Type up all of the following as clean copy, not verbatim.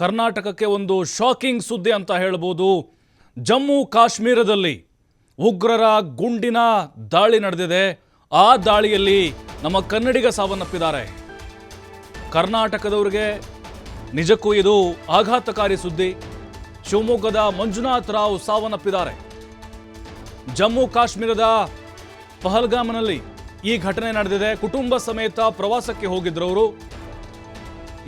ಕರ್ನಾಟಕಕ್ಕೆ ಒಂದು ಶಾಕಿಂಗ್ ಸುದ್ದಿ ಅಂತ ಹೇಳ್ಬೋದು. ಜಮ್ಮು ಕಾಶ್ಮೀರದಲ್ಲಿ ಉಗ್ರರ ಗುಂಡಿನ ದಾಳಿ ನಡೆದಿದೆ. ಆ ದಾಳಿಯಲ್ಲಿ ನಮ್ಮ ಕನ್ನಡಿಗ ಸಾವನ್ನಪ್ಪಿದ್ದಾರೆ. ಕರ್ನಾಟಕದವರಿಗೆ ನಿಜಕ್ಕೂ ಇದು ಆಘಾತಕಾರಿ ಸುದ್ದಿ. ಶಿವಮೊಗ್ಗದ ಮಂಜುನಾಥ್ ರಾವ್ ಸಾವನ್ನಪ್ಪಿದ್ದಾರೆ. ಜಮ್ಮು ಕಾಶ್ಮೀರದ ಪಹಲ್ಗಾಮ್ನಲ್ಲಿ ಈ ಘಟನೆ ನಡೆದಿದೆ. ಕುಟುಂಬ ಸಮೇತ ಪ್ರವಾಸಕ್ಕೆ ಹೋಗಿದ್ರು ಅವರು.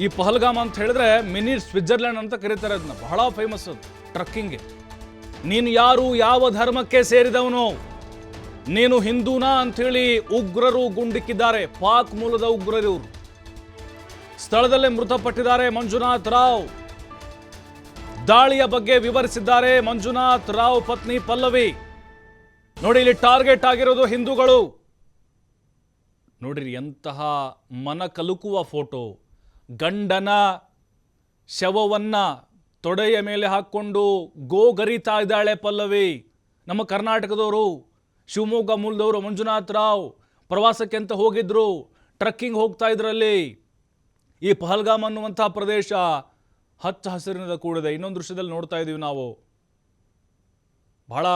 ಈ ಪಹಲ್ಗಾಮ್ ಅಂತ ಹೇಳಿದ್ರೆ ಮಿನಿ ಸ್ವಿಟ್ಜರ್ಲ್ಯಾಂಡ್ ಅಂತ ಕರೀತಾರೆ ಅದನ್ನ. ಬಹಳ ಫೇಮಸ್ ಅದು ಟ್ರಕ್ಕಿಂಗ್ಗೆ. ನೀನು ಯಾರು, ಯಾವ ಧರ್ಮಕ್ಕೆ ಸೇರಿದವನು, ನೀನು ಹಿಂದೂನಾ ಅಂಥೇಳಿ ಉಗ್ರರು ಗುಂಡಿಕ್ಕಿದ್ದಾರೆ. ಪಾಕ್ ಮೂಲದ ಉಗ್ರರು. ಸ್ಥಳದಲ್ಲೇ ಮೃತಪಟ್ಟಿದ್ದಾರೆ ಮಂಜುನಾಥ್ ರಾವ್. ದಾಳಿಯ ಬಗ್ಗೆ ವಿವರಿಸಿದ್ದಾರೆ ಮಂಜುನಾಥ್ ರಾವ್ ಪತ್ನಿ ಪಲ್ಲವಿ. ನೋಡಿ, ಇಲ್ಲಿ ಟಾರ್ಗೆಟ್ ಆಗಿರೋದು ಹಿಂದೂಗಳು. ನೋಡಿರಿ ಎಂತಹ ಮನ ಕಲುಕುವ ಫೋಟೋ. ಗಂಡನ ಶವವನ್ನ ತೊಡೆಯ ಮೇಲೆ ಹಾಕ್ಕೊಂಡು ಗೋಗರಿತಾ ಇದ್ದಾಳೆ ಪಲ್ಲವಿ. ನಮ್ಮ ಕರ್ನಾಟಕದವರು, ಶಿವಮೊಗ್ಗ ಮೂಲದವರು ಮಂಜುನಾಥ್ ರಾವ್ ಪ್ರವಾಸಕ್ಕೆ ಅಂತ ಹೋಗಿದ್ರು. ಟ್ರಕ್ಕಿಂಗ್ ಹೋಗ್ತಾ ಇದ್ರಲ್ಲಿ. ಈ ಪಹಲ್ಗಾಮ್ ಅನ್ನುವಂತಹ ಪ್ರದೇಶ ಹಚ್ಚ ಹಸಿರಿನಿಂದ ಕೂಡಿದೆ. ಇನ್ನೊಂದು ದೃಶ್ಯದಲ್ಲಿ ನೋಡ್ತಾ ಇದ್ದೀವಿ ನಾವು. ಬಹಳ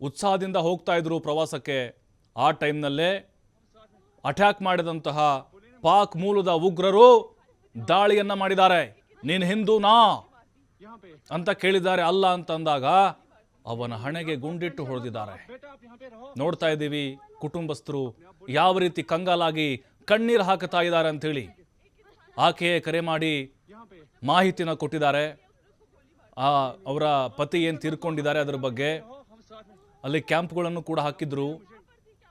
ಉತ್ಸಾಹದಿಂದ ಹೋಗ್ತಾ ಇದ್ರು ಪ್ರವಾಸಕ್ಕೆ. ಆ ಟೈಮ್ನಲ್ಲೇ ಅಟ್ಯಾಕ್ ಮಾಡಿದಂತಹ ಪಾಕ್ ಮೂಲದ ಉಗ್ರರು ದಾಳಿಯನ್ನ ಮಾಡಿದ್ದಾರೆ. ನೀನು ಹಿಂದೂನಾ ಅಂತ ಕೇಳಿದ್ದಾರೆ. ಅಲ್ಲ ಅಂತ ಅಂದಾಗ ಅವನ ಹಣೆಗೆ ಗುಂಡಿಟ್ಟು ಹೊಡೆದಿದ್ದಾರೆ. ನೋಡ್ತಾ ಇದ್ದೀವಿ ಕುಟುಂಬಸ್ಥರು ಯಾವ ರೀತಿ ಕಂಗಾಲಾಗಿ ಕಣ್ಣೀರು ಹಾಕುತ್ತಾ ಇದ್ದಾರೆ ಅಂತೇಳಿ. ಆಕೆಯೇ ಕರೆ ಮಾಡಿ ಮಾಹಿತಿನ ಕೊಟ್ಟಿದ್ದಾರೆ. ಅವರ ಪತಿ ಏನು ತೀರ್ಕೊಂಡಿದ್ದಾರೆ ಅದರ ಬಗ್ಗೆ. ಅಲ್ಲಿ ಕ್ಯಾಂಪ್ಗಳನ್ನು ಕೂಡ ಹಾಕಿದ್ರು.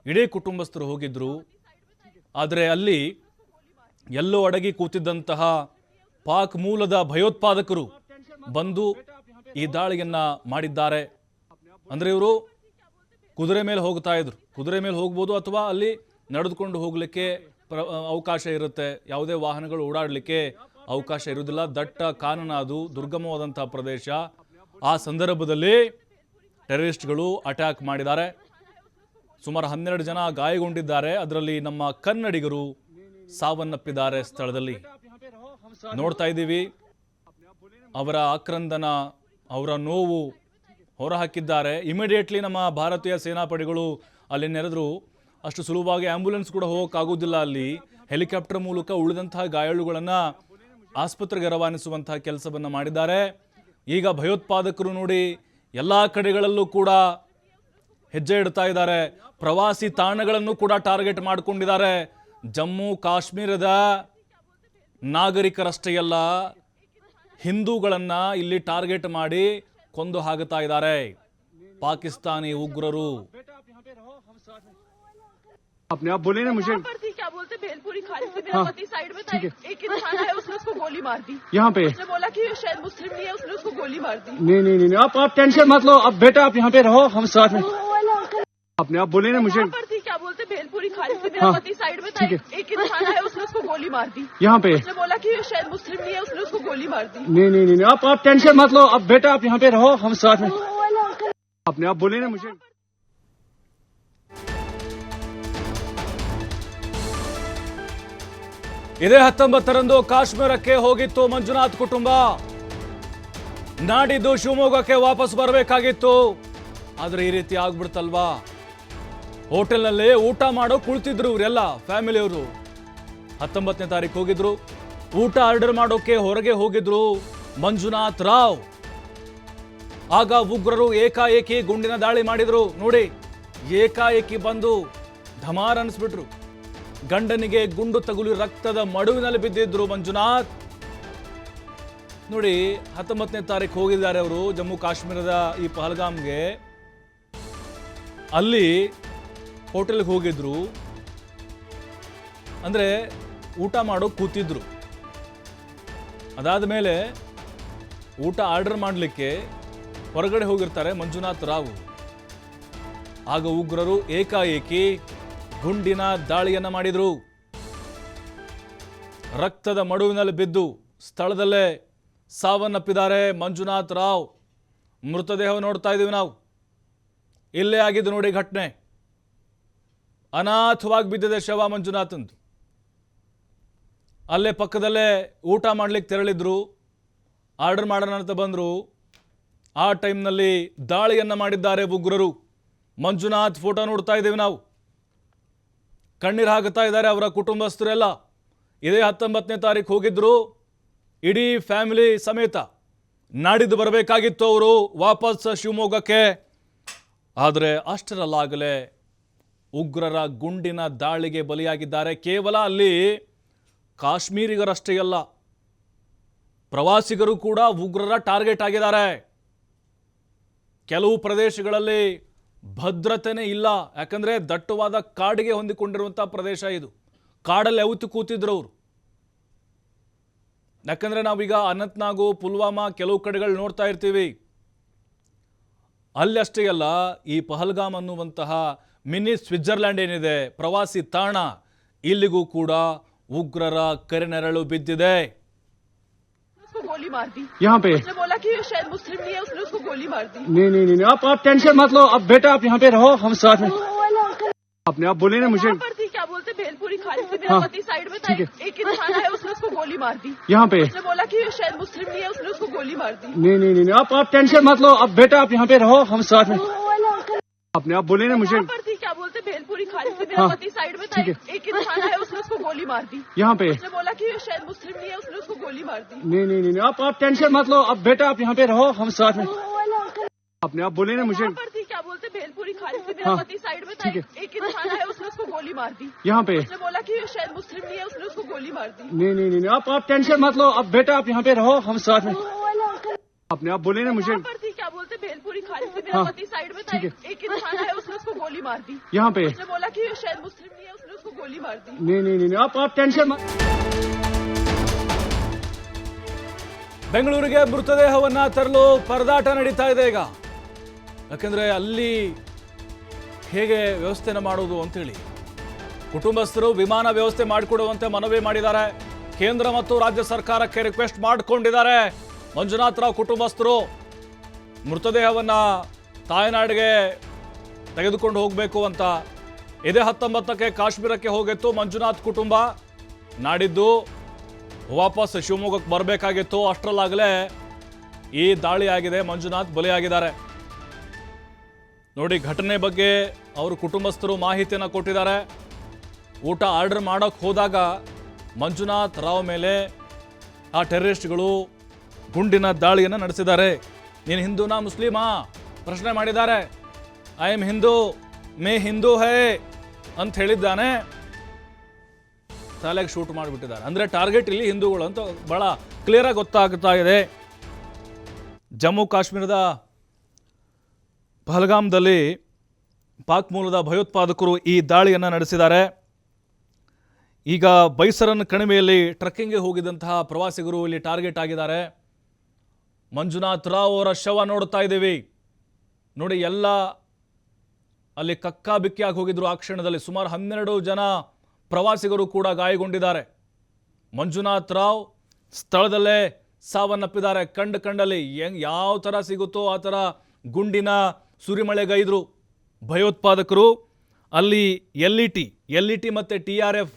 ಇಡೀ ಕುಟುಂಬಸ್ಥರು ಹೋಗಿದ್ರು. ಆದರೆ ಅಲ್ಲಿ ಎಲ್ಲೋ ಅಡಗಿ ಕೂತಿದ್ದಂತಹ ಪಾಕ್ ಮೂಲದ ಭಯೋತ್ಪಾದಕರು ಬಂದು ಈ ದಾಳಿಯನ್ನ ಮಾಡಿದ್ದಾರೆ. ಅಂದ್ರೆ ಇವರು ಕುದುರೆ ಮೇಲೆ ಹೋಗ್ತಾ ಇದ್ರು. ಕುದುರೆ ಮೇಲೆ ಹೋಗ್ಬೋದು ಅಥವಾ ಅಲ್ಲಿ ನಡೆದುಕೊಂಡು ಹೋಗ್ಲಿಕ್ಕೆ ಅವಕಾಶ ಇರುತ್ತೆ. ಯಾವುದೇ ವಾಹನಗಳು ಓಡಾಡಲಿಕ್ಕೆ ಅವಕಾಶ ಇರುವುದಿಲ್ಲ. ದಟ್ಟ ಕಾನನ, ಅದು ದುರ್ಗಮವಾದಂತಹ ಪ್ರದೇಶ. ಆ ಸಂದರ್ಭದಲ್ಲಿ ಟೆರರಿಸ್ಟ್ಗಳು ಅಟ್ಯಾಕ್ ಮಾಡಿದ್ದಾರೆ. ಸುಮಾರು 12 ಜನ ಗಾಯಗೊಂಡಿದ್ದಾರೆ. ಅದರಲ್ಲಿ ನಮ್ಮ ಕನ್ನಡಿಗರು ಸಾವನ್ನಪ್ಪಿದ್ದಾರೆ ಸ್ಥಳದಲ್ಲಿ. ನೋಡ್ತಾ ಇದ್ದೀವಿ ಅವರ ಆಕ್ರಂದನ, ಅವರ ನೋವು ಹೊರಹಾಕಿದ್ದಾರೆ. ಇಮಿಡಿಯೇಟ್ಲಿ ನಮ್ಮ ಭಾರತೀಯ ಸೇನಾಪಡೆಗಳು ಅಲ್ಲಿ ನೆರೆದ್ರು. ಅಷ್ಟು ಸುಲಭವಾಗಿ ಆಂಬ್ಯುಲೆನ್ಸ್ ಕೂಡ ಹೋಗೋಕ್ಕಾಗೋದಿಲ್ಲ. ಅಲ್ಲಿ ಹೆಲಿಕಾಪ್ಟರ್ ಮೂಲಕ ಉಳಿದಂತಹ ಗಾಯಾಳುಗಳನ್ನು ಆಸ್ಪತ್ರೆಗೆ ರವಾನಿಸುವಂತಹ ಕೆಲಸವನ್ನು ಮಾಡಿದ್ದಾರೆ. ಈಗ ಭಯೋತ್ಪಾದಕರು ನೋಡಿ ಎಲ್ಲ ಕಡೆಗಳಲ್ಲೂ ಕೂಡ ಹೆಜ್ಜೆ ಇಡ್ತಾ ಇದ್ದಾರೆ. ಪ್ರವಾಸಿ ತಾಣಗಳನ್ನು ಕೂಡ ಟಾರ್ಗೆಟ್ ಮಾಡಿಕೊಂಡಿದ್ದಾರೆ. ಜಮ್ಮು ಕಾಶ್ಮೀರದ ನಾಗರಿಕರಷ್ಟೇ ಅಲ್ಲ, ಹಿಂದೂಗಳನ್ನ ಇಲ್ಲಿ ಟಾರ್ಗೆಟ್ ಮಾಡಿ ಕೊಂದು ಹಾಕುತ್ತಾ ಇದ್ದಾರೆ ಪಾಕಿಸ್ತಾನಿ ಉಗ್ರರು. अपने आप बोले ना मुझे क्या बोलते भेलपुरी खाली से मेरा पति साइड में था, एक इंसान है उसने उसको गोली मार दी यहाँ पे। उसने बोला कि शायद मुस्लिम नहीं है, उसने उसको गोली मार दी। नहीं आप टेंशन मत लो। अब बेटा आप यहाँ पे रहो, हम साथ में। अपने आप बोले ना मुझे क्या बोलते भेलपुरी खाली से मेरा पति साइड में था, एक इंसान है उसने उसको गोली मार दी यहाँ पे। उसने बोला कि शायद मुस्लिम नहीं है, उसने उसको गोली मार दी। नहीं आप टेंशन मत लो। अब बेटा आप यहाँ पे रहो, हम साथ में। अपने आप बोले ना मुझे ಇದೇ 19ರಂದು ಕಾಶ್ಮೀರಕ್ಕೆ ಹೋಗಿತ್ತು ಮಂಜುನಾಥ್ ಕುಟುಂಬ. ನಾಡಿದ್ದು ಶಿವಮೊಗ್ಗಕ್ಕೆ ವಾಪಸ್ ಬರಬೇಕಾಗಿತ್ತು. ಆದ್ರೆ ಈ ರೀತಿ ಆಗ್ಬಿಡ್ತಲ್ವಾ. ಹೋಟೆಲ್ನಲ್ಲಿ ಊಟ ಮಾಡೋ ಕುಳಿತಿದ್ರು ಇವರೆಲ್ಲ ಫ್ಯಾಮಿಲಿಯವರು. 19ನೇ ತಾರೀಕು ಹೋಗಿದ್ರು. ಊಟ ಆರ್ಡರ್ ಮಾಡೋಕೆ ಹೊರಗೆ ಹೋಗಿದ್ರು ಮಂಜುನಾಥ್ ರಾವ್. ಆಗ ಉಗ್ರರು ಏಕಾಏಕಿ ಗುಂಡಿನ ದಾಳಿ ಮಾಡಿದ್ರು. ನೋಡಿ, ಏಕಾಏಕಿ ಬಂದು ಧಮಾರ್ ಅನ್ಸ್ಬಿಟ್ರು. ಗಂಡನಿಗೆ ಗುಂಡು ತಗುಲಿ ರಕ್ತದ ಮಡುವಿನಲ್ಲಿ ಬಿದ್ದಿದ್ರು ಮಂಜುನಾಥ್. ನೋಡಿ, 19ನೇ ತಾರೀಕು ಹೋಗಿದ್ದಾರೆ ಅವರು ಜಮ್ಮು ಕಾಶ್ಮೀರದ ಈ ಪಹಲ್ಗಾಮ್ಗೆ. ಅಲ್ಲಿ ಹೋಟೆಲ್ಗೆ ಹೋಗಿದ್ರು. ಅಂದ್ರೆ ಊಟ ಮಾಡೋ ಕೂತಿದ್ರು. ಅದಾದ ಮೇಲೆ ಊಟ ಆರ್ಡರ್ ಮಾಡಲಿಕ್ಕೆ ಹೊರಗಡೆ ಹೋಗಿರ್ತಾರೆ ಮಂಜುನಾಥ್ ರಾವ್. ಆಗ ಉಗ್ರರು ಏಕಾಏಕಿ ಗುಂಡಿನ ದಾಳಿಯನ್ನ ಮಾಡಿದ್ರು. ರಕ್ತದ ಮಡುವಿನಲ್ಲಿ ಬಿದ್ದು ಸ್ಥಳದಲ್ಲೇ ಸಾವನ್ನಪ್ಪಿದ್ದಾರೆ ಮಂಜುನಾಥ್ ರಾವ್. ಮೃತದೇಹ ನೋಡ್ತಾ ಇದ್ದೀವಿ ನಾವು. ಇಲ್ಲೇ ಆಗಿದ್ದು ನೋಡಿ ಘಟನೆ. ಅನಾಥವಾಗಿ ಬಿದ್ದಿದೆ ಶವ ಮಂಜುನಾಥಂದು. ಅಲ್ಲೇ ಪಕ್ಕದಲ್ಲೇ ಊಟ ಮಾಡ್ಲಿಕ್ಕೆ ತೆರಳಿದ್ರು. ಆರ್ಡರ್ ಮಾಡೋಣ ಅಂತ ಬಂದರು. ಆ ಟೈಮ್ನಲ್ಲಿ ದಾಳಿಯನ್ನು ಮಾಡಿದ್ದಾರೆ ಉಗ್ರರು. ಮಂಜುನಾಥ್ ಫೋಟೋ ನೋಡ್ತಾ ಇದ್ದೇವೆ ನಾವು. ಕಣ್ಣೀರು ಹಾಕುತ್ತಾ ಇದ್ದಾರೆ ಅವರ ಕುಟುಂಬಸ್ಥರೆಲ್ಲ. ಇದೇ 19ನೇ ತಾರೀಕು ಹೋಗಿದ್ರು ಇಡೀ ಫ್ಯಾಮಿಲಿ ಸಮೇತ. ನಾಡಿದ್ದು ಬರಬೇಕಾಗಿತ್ತು ಅವರು ವಾಪಸ್ ಶಿವಮೊಗ್ಗಕ್ಕೆ. ಆದರೆ ಅಷ್ಟರಲ್ಲಾಗಲೇ ಉಗ್ರರ ಗುಂಡಿನ ದಾಳಿಗೆ ಬಲಿಯಾಗಿದ್ದಾರೆ. ಕೇವಲ ಅಲ್ಲಿ ಕಾಶ್ಮೀರಿಗರಷ್ಟೇ ಅಲ್ಲ, ಪ್ರವಾಸಿಗರು ಕೂಡ ಉಗ್ರರ ಟಾರ್ಗೆಟ್ ಆಗಿದ್ದಾರೆ. ಕೆಲವು ಪ್ರದೇಶಗಳಲ್ಲಿ ಭದ್ರತೆನೇ ಇಲ್ಲ, ಯಾಕಂದರೆ ದಟ್ಟವಾದ ಕಾಡಿಗೆ ಹೊಂದಿಕೊಂಡಿರುವಂಥ ಪ್ರದೇಶ ಇದು. ಕಾಡಲ್ಲಿ ಅವತ್ತು ಕೂತಿದ್ರು ಅವರು. ಯಾಕಂದರೆ ನಾವೀಗ ಅನಂತನಾಗು, ಪುಲ್ವಾಮಾ ಕೆಲವು ಕಡೆಗಳು ನೋಡ್ತಾ ಇರ್ತೀವಿ. ಅಲ್ಲಷ್ಟೇ ಅಲ್ಲ, ಈ ಪಹಲ್ಗಾಮ್ ಅನ್ನುವಂತಹ ಮಿನಿ ಸ್ವಿಟ್ಜರ್ಲ್ಯಾಂಡ್ ಏನಿದೆ, ಪ್ರವಾಸಿ ತಾಣ, ಇಲ್ಲಿಗೂ ಕೂಡ ಉಗ್ರರ ಕರೆನೆರಳು ಬಿದ್ದಿದೆ. उसको गोली मार दी। यहाँ पे उसने बोला कि शायद मुस्लिम नहीं है, उसने उसको गोली मार दी। नहीं, आप टेंशन मत लो। अब बेटा आप यहाँ पे रहो, हम साथ में। आपने आप बोले ना मुझे। यहाँ पर थी, क्या बोलते भेलपुरी खाली थी, मेरा पति साइड में था, एक इंसान है उसने उसको गोली मार दी। यहाँ पे उसने बोला कि शायद मुस्लिम नहीं है, उसने उसको गोली मार दी। नहीं, आप टेंशन मत लो। अब बेटा आप यहाँ पे रहो, हम साथ में। आपने आप बोले ना मुझे। यहाँ पर थी, क्या बोलते भेलपुरी खाली थी, मेरा पति साइड में था, एक इंसान है उसने उसको गोली मार दी। यहाँ पे उसने बोला कि शायद मुस्लिम नहीं है, उसने उसको गोली मार दी। नहीं, आप टेंशन मत लो। अब बेटा आप यहाँ पे रहो, हम साथ में। आपने आप बोले ना मुझे। यहाँ पर थी, क्या बोलते भेलपुरी खाली थी, मेरा पति साइड में था, एक इंसान है उसने उसको गोली मार दी। यहाँ पे उसने बोला कि शायद मुस्लिम नहीं है, उसने उसको गोली मार दी। नहीं, आप टेंशन मत लो। अब बेटा आप यहाँ पे रहो, हम साथ में। आपने आप बोले ना मुझे। यहाँ पर थी, क्या बोलते भेलपुरी खाली थी, मेरा पति साइड में था, एक इंसान है उसने उसको गोली मार दी। यहाँ पे उसने बोला कि शायद मुस्लिम नहीं है, उसने उसको गोली मार दी। नहीं, आप टेंशन मत। ಬೆಂಗಳೂರಿಗೆ ಮೃತದೇಹವನ್ನು ತರಲು ಪರದಾಟ ನಡೀತಾ ಇದೆ ಈಗ. ಯಾಕೆಂದರೆ ಅಲ್ಲಿ ಹೇಗೆ ವ್ಯವಸ್ಥೆನ ಮಾಡೋದು ಅಂತೇಳಿ ಕುಟುಂಬಸ್ಥರು ವಿಮಾನ ವ್ಯವಸ್ಥೆ ಮಾಡಿಕೊಡುವಂತೆ ಮನವಿ ಮಾಡಿದ್ದಾರೆ. ಕೇಂದ್ರ ಮತ್ತು ರಾಜ್ಯ ಸರ್ಕಾರಕ್ಕೆ ರಿಕ್ವೆಸ್ಟ್ ಮಾಡಿಕೊಂಡಿದ್ದಾರೆ. ಮಂಜುನಾಥ್ ರಾವ್ ಕುಟುಂಬಸ್ಥರು ಮೃತದೇಹವನ್ನು ತಾಯ್ನಾಡಿಗೆ ತೆಗೆದುಕೊಂಡು ಹೋಗಬೇಕು ಅಂತ. ಇದೇ 19ಕ್ಕೆ ಕಾಶ್ಮೀರಕ್ಕೆ ಹೋಗಿತ್ತು ಮಂಜುನಾಥ್ ಕುಟುಂಬ. ನಾಡಿದ್ದು ವಾಪಸ್ ಶಿವಮೊಗ್ಗಕ್ಕೆ ಬರಬೇಕಾಗಿತ್ತು. ಅಷ್ಟರಲ್ಲಾಗಲೇ ಈ ದಾಳಿ ಆಗಿದೆ, ಮಂಜುನಾಥ್ ಬಲಿಯಾಗಿದ್ದಾರೆ. ನೋಡಿ, ಘಟನೆ ಬಗ್ಗೆ ಅವರು ಕುಟುಂಬಸ್ಥರು ಮಾಹಿತಿಯನ್ನು ಕೊಟ್ಟಿದ್ದಾರೆ. ಊಟ ಆರ್ಡರ್ ಮಾಡೋಕ್ಕೆ ಹೋದಾಗ ಮಂಜುನಾಥ್ ರಾವ್ ಮೇಲೆ ಆ ಟೆರರಿಸ್ಟ್ಗಳು ಗುಂಡಿನ ದಾಳಿಯನ್ನು ನಡೆಸಿದ್ದಾರೆ. ನೀನು ಹಿಂದೂನಾ ಮುಸ್ಲಿಮಾ ಪ್ರಶ್ನೆ ಮಾಡಿದ್ದಾರೆ. ಐ ಎಮ್ ಹಿಂದೂ, ಮೇ ಹಿಂದೂ ಹೇ ಅಂತ ಹೇಳಿದ್ದಾನೆ. ತಲೆಗೆ ಶೂಟ್ ಮಾಡಿಬಿಟ್ಟಿದ್ದಾರೆ. ಅಂದರೆ ಟಾರ್ಗೆಟ್ ಇಲ್ಲಿ ಹಿಂದೂಗಳು ಅಂತ ಭಾಳ ಕ್ಲಿಯರಾಗಿ ಗೊತ್ತಾಗ್ತಾ ಇದೆ. ಜಮ್ಮು ಕಾಶ್ಮೀರದ ಪಹಲ್ಗಾಮ್ದಲ್ಲಿ ಪಾಕ್ ಮೂಲದ ಭಯೋತ್ಪಾದಕರು ಈ ದಾಳಿಯನ್ನು ನಡೆಸಿದ್ದಾರೆ. ಈಗ ಬೈಸರನ್ ಕಣಿವೆಯಲ್ಲಿ ಟ್ರೆಕ್ಕಿಂಗ್ಗೆ ಹೋಗಿದ್ದಂತಹ ಪ್ರವಾಸಿಗರು ಇಲ್ಲಿ ಟಾರ್ಗೆಟ್ ಆಗಿದ್ದಾರೆ. ಮಂಜುನಾಥ್ ರಾವ್ ಅವರ ಶವ ನೋಡ್ತಾ ಇದ್ದೀವಿ. ನೋಡಿ, ಎಲ್ಲ ಅಲ್ಲಿ ಕಕ್ಕಾಬಿಕ್ಕಿಯಾಗಿ ಹೋಗಿದ್ರು. ಆ ಕ್ಷಣದಲ್ಲಿ ಸುಮಾರು 12 ಜನ ಪ್ರವಾಸಿಗರು ಕೂಡ ಗಾಯಗೊಂಡಿದ್ದಾರೆ. ಮಂಜುನಾಥ್ ರಾವ್ ಸ್ಥಳದಲ್ಲೇ ಸಾವನ್ನಪ್ಪಿದ್ದಾರೆ. ಕಂಡಲ್ಲಿ ಯಾವ ಥರ ಸಿಗುತ್ತೋ ಆ ಥರ ಗುಂಡಿನ ಸುರಿಮಳೆಗೈದ್ರು ಭಯೋತ್ಪಾದಕರು. ಅಲ್ಲಿ ಎಲ್ ಇ ಟಿ ಮತ್ತು TRF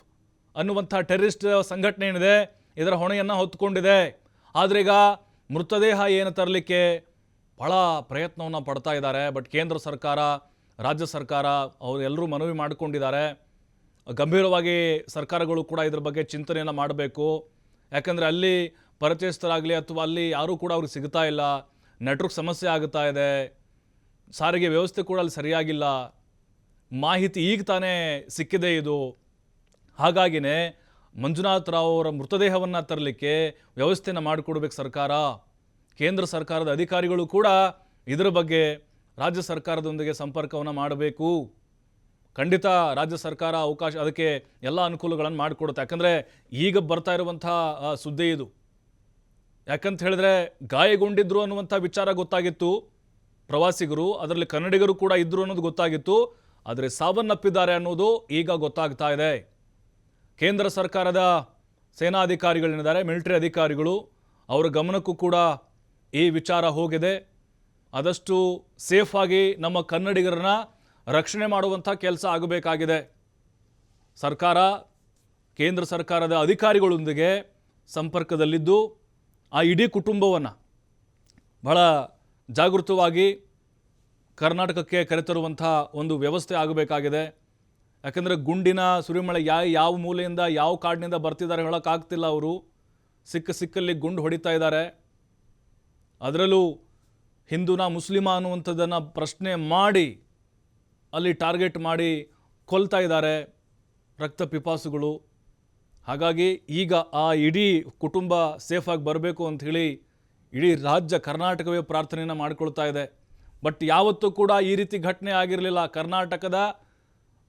ಅನ್ನುವಂಥ ಟೆರರಿಸ್ಟ್ ಸಂಘಟನೆ ಏನಿದೆ, ಇದರ ಹೊಣೆಯನ್ನು ಹೊತ್ತುಕೊಂಡಿದೆ. ಆದರೆ ಈಗ ಮೃತದೇಹ ಏನು ತರಲಿಕ್ಕೆ ಭಾಳ ಪ್ರಯತ್ನವನ್ನು ಪಡ್ತಾ ಇದ್ದಾರೆ. ಬಟ್ ಕೇಂದ್ರ ಸರ್ಕಾರ, ರಾಜ್ಯ ಸರ್ಕಾರ ಅವರೆಲ್ಲರೂ ಮನವಿ ಮಾಡಿಕೊಂಡಿದ್ದಾರೆ. ಗಂಭೀರವಾಗಿ ಸರ್ಕಾರಗಳು ಕೂಡ ಇದ್ರ ಬಗ್ಗೆ ಚಿಂತನೆಯನ್ನು ಮಾಡಬೇಕು. ಯಾಕಂದರೆ ಅಲ್ಲಿ ಪರಿಚಯಸ್ಥರಾಗಲಿ ಅಥವಾ ಅಲ್ಲಿ ಯಾರೂ ಕೂಡ ಅವ್ರಿಗೆ ಸಿಗ್ತಾ ಇಲ್ಲ. ನೆಟ್ವರ್ಕ್ ಸಮಸ್ಯೆ ಆಗುತ್ತಾ ಇದೆ. ಸಾರಿಗೆ ವ್ಯವಸ್ಥೆ ಕೂಡ ಅಲ್ಲಿ ಸರಿಯಾಗಿಲ್ಲ. ಮಾಹಿತಿ ಈಗ ತಾನೇ ಸಿಕ್ಕಿದೆ ಇದು. ಹಾಗಾಗಿನೇ ಮಂಜುನಾಥ್ ರಾವ್ ಅವರ ಮೃತದೇಹವನ್ನು ತರಲಿಕ್ಕೆ ವ್ಯವಸ್ಥೆಯನ್ನು ಮಾಡಿಕೊಡ್ಬೇಕು ಸರ್ಕಾರ. ಕೇಂದ್ರ ಸರ್ಕಾರದ ಅಧಿಕಾರಿಗಳು ಕೂಡ ಇದರ ಬಗ್ಗೆ ರಾಜ್ಯ ಸರ್ಕಾರದೊಂದಿಗೆ ಸಂಪರ್ಕವನ್ನು ಮಾಡಬೇಕು. ಖಂಡಿತ ರಾಜ್ಯ ಸರ್ಕಾರ ಅದಕ್ಕೆ ಎಲ್ಲ ಅನುಕೂಲಗಳನ್ನು ಮಾಡಿಕೊಡುತ್ತೆ. ಯಾಕಂದರೆ ಈಗ ಬರ್ತಾ ಇರುವಂಥ ಸುದ್ದಿ ಇದು. ಯಾಕಂತ ಹೇಳಿದ್ರೆ ಗಾಯಗೊಂಡಿದ್ರು ಅನ್ನುವಂಥ ವಿಚಾರ ಗೊತ್ತಾಗಿತ್ತು ಪ್ರವಾಸಿಗರು, ಅದರಲ್ಲಿ ಕನ್ನಡಿಗರು ಕೂಡ ಇದ್ದರು ಅನ್ನೋದು ಗೊತ್ತಾಗಿತ್ತು. ಆದರೆ ಸಾವನ್ನಪ್ಪಿದ್ದಾರೆ ಅನ್ನೋದು ಈಗ ಗೊತ್ತಾಗ್ತಾ ಇದೆ. ಕೇಂದ್ರ ಸರ್ಕಾರದ ಸೇನಾಧಿಕಾರಿಗಳೇನಿದ್ದಾರೆ, ಮಿಲಿಟರಿ ಅಧಿಕಾರಿಗಳು, ಅವರ ಗಮನಕ್ಕೂ ಕೂಡ ಈ ವಿಚಾರ ಹೋಗಿದೆ. ಆದಷ್ಟು ಸೇಫಾಗಿ ನಮ್ಮ ಕನ್ನಡಿಗರನ್ನ ರಕ್ಷಣೆ ಮಾಡುವಂಥ ಕೆಲಸ ಆಗಬೇಕಾಗಿದೆ. ಸರ್ಕಾರ ಕೇಂದ್ರ ಸರ್ಕಾರದ ಅಧಿಕಾರಿಗಳೊಂದಿಗೆ ಸಂಪರ್ಕದಲ್ಲಿದ್ದು ಆ ಇಡೀ ಕುಟುಂಬವನ್ನು ಬಹಳ ಜಾಗೃತವಾಗಿ ಕರ್ನಾಟಕಕ್ಕೆ ಕರೆತರುವಂಥ ಒಂದು ವ್ಯವಸ್ಥೆ ಆಗಬೇಕಾಗಿದೆ. ಯಾಕೆಂದರೆ ಗುಂಡಿನ ಸುರಿಮಳೆ ಯಾವ ಮೂಲೆಯಿಂದ ಯಾವ ಕಾಡಿನಿಂದ ಬರ್ತಿದ್ದಾರೆ ಹೇಳೋಕ್ಕಾಗ್ತಿಲ್ಲ. ಅವರು ಸಿಕ್ಕಲ್ಲಿ ಗುಂಡು ಹೊಡಿತಾ ಇದ್ದಾರೆ. ಅದರಲ್ಲೂ ಹಿಂದೂನ ಮುಸ್ಲಿಮ ಅನ್ನುವಂಥದ್ದನ್ನು ಪ್ರಶ್ನೆ ಮಾಡಿ ಅಲ್ಲಿ ಟಾರ್ಗೆಟ್ ಮಾಡಿ ಕೊಲ್ತಾ ಇದ್ದಾರೆ ರಕ್ತ ಪಿಪಾಸುಗಳು. ಹಾಗಾಗಿ ಈಗ ಆ ಇಡೀ ಕುಟುಂಬ ಸೇಫಾಗಿ ಬರಬೇಕು ಅಂಥೇಳಿ ಇಡೀ ರಾಜ್ಯ ಕರ್ನಾಟಕವೇ ಪ್ರಾರ್ಥನೆಯನ್ನು ಮಾಡಿಕೊಳ್ತಾ ಇದೆ. ಬಟ್ ಯಾವತ್ತೂ ಕೂಡ ಈ ರೀತಿ ಘಟನೆ ಆಗಿರಲಿಲ್ಲ. ಕರ್ನಾಟಕದ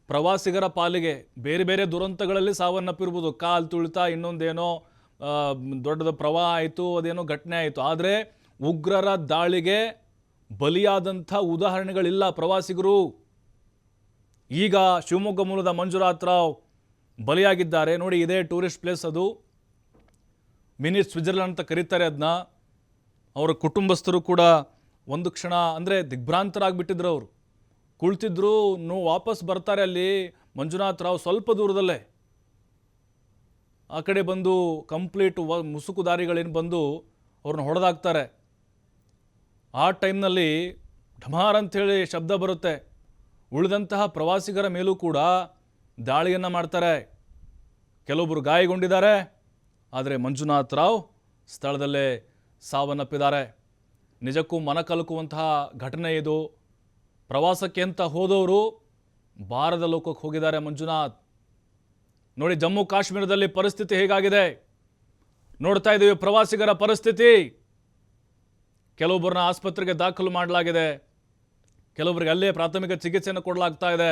ಪ್ರವಾಸಿಗರ ಪಾಲಿಗೆ ಬೇರೆ ಬೇರೆ ದುರಂತಗಳಲ್ಲಿ ಸಾವನ್ನಪ್ಪಿರ್ಬೋದು. ಕಾಲು ತುಳಿತ, ಇನ್ನೊಂದೇನೋ ದೊಡ್ಡದ ಪ್ರವಾಹ ಆಯಿತು, ಅದೇನೋ ಘಟನೆ ಆಯಿತು. ಆದರೆ ಉಗ್ರರ ದಾಳಿಗೆ ಬಲಿಯಾದಂಥ ಉದಾಹರಣೆಗಳಿಲ್ಲ ಪ್ರವಾಸಿಗರು. ಈಗ ಶಿವಮೊಗ್ಗ ಮೂಲದ ಮಂಜುನಾಥ್ ರಾವ್ ಬಲಿಯಾಗಿದ್ದಾರೆ. ನೋಡಿ, ಇದೇ ಟೂರಿಸ್ಟ್ ಪ್ಲೇಸ್, ಅದು ಮಿನಿ ಸ್ವಿಟ್ಜರ್ಲ್ಯಾಂಡ್ ಅಂತ ಕರೀತಾರೆ ಅದನ್ನ. ಅವರ ಕುಟುಂಬಸ್ಥರು ಕೂಡ ಒಂದು ಕ್ಷಣ ಅಂದರೆ ದಿಗ್ಭ್ರಾಂತರಾಗಿಬಿಟ್ಟಿದ್ರು. ಅವರು ಕುಳಿತಿದ್ರು, ವಾಪಸ್ ಬರ್ತಾರೆ. ಅಲ್ಲಿ ಮಂಜುನಾಥ್ ರಾವ್ ಸ್ವಲ್ಪ ದೂರದಲ್ಲೇ ಆ ಕಡೆ ಬಂದು ಕಂಪ್ಲೀಟ್ ಮುಸುಕುದಾರಿಗಳೇನು ಬಂದು ಅವ್ರನ್ನ ಹೊಡೆದಾಕ್ತಾರೆ. ಆ ಟೈಮ್ನಲ್ಲಿ ಢಮಾರ್ ಅಂಥೇಳಿ ಶಬ್ದ ಬರುತ್ತೆ. ಉಳಿದಂತಹ ಪ್ರವಾಸಿಗರ ಮೇಲೂ ಕೂಡ ದಾಳಿಯನ್ನು ಮಾಡ್ತಾರೆ. ಕೆಲವೊಬ್ಬರು ಗಾಯಗೊಂಡಿದ್ದಾರೆ. ಆದರೆ ಮಂಜುನಾಥ್ ರಾವ್ ಸ್ಥಳದಲ್ಲೇ ಸಾವನ್ನಪ್ಪಿದ್ದಾರೆ. ನಿಜಕ್ಕೂ ಮನಕಲುಕುವಂತಹ ಘಟನೆ ಇದು. ಪ್ರವಾಸಕ್ಕೆ ಅಂತ ಹೋದವರು ಬಾರದ ಲೋಕಕ್ಕೆ ಹೋಗಿದ್ದಾರೆ ಮಂಜುನಾಥ್. ನೋಡಿ, ಜಮ್ಮು ಕಾಶ್ಮೀರದಲ್ಲಿ ಪರಿಸ್ಥಿತಿ ಹೇಗಾಗಿದೆ ನೋಡ್ತಾ ಇದ್ದೀವಿ. ಪ್ರವಾಸಿಗರ ಪರಿಸ್ಥಿತಿ, ಕೆಲವೊಬ್ಬರನ್ನ ಆಸ್ಪತ್ರೆಗೆ ದಾಖಲು ಮಾಡಲಾಗಿದೆ, ಕೆಲವೊಬ್ಬರಿಗೆ ಅಲ್ಲೇ ಪ್ರಾಥಮಿಕ ಚಿಕಿತ್ಸೆಯನ್ನು ಕೊಡಲಾಗ್ತಾ ಇದೆ.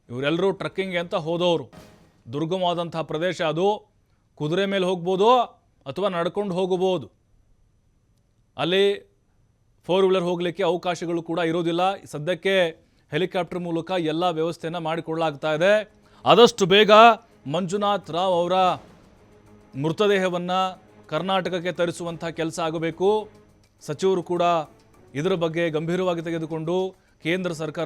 ಇವರೆಲ್ಲರೂ ಟ್ರಕ್ಕಿಂಗ್ಗೆ ಅಂತ ಹೋದವರು. ದುರ್ಗಮವಾದಂತಹ ಪ್ರದೇಶ ಅದು. ಕುದುರೆ ಮೇಲೆ ಹೋಗ್ಬೋದು ಅಥವಾ ನಡ್ಕೊಂಡು ಹೋಗಬಹುದು. ಅಲ್ಲಿ 4 ವೀಲರ್ ಹೋಗಲಿಕ್ಕೆ ಅವಕಾಶಗಳು ಕೂಡ ಇರೋದಿಲ್ಲ. ಸದ್ಯಕ್ಕೆ ಹೆಲಿಕಾಪ್ಟರ್ ಮೂಲಕ ಎಲ್ಲ ವ್ಯವಸ್ಥೆಯನ್ನು ಮಾಡಿಕೊಳ್ಳಲಾಗ್ತಾ ಇದೆ. ಆದಷ್ಟು ಬೇಗ ಮಂಜುನಾಥ್ ರಾವ್ ಅವರ ಮೃತದೇಹವನ್ನು ಕರ್ನಾಟಕಕ್ಕೆ ತರಿಸುವಂಥ ಕೆಲಸ ಆಗಬೇಕು. ಸಚಿವರು ಕೂಡ ಇದರ ಬಗ್ಗೆ ಗಂಭೀರವಾಗಿ ತೆಗೆದುಕೊಂಡು ಕೇಂದ್ರ ಸರ್ಕಾರ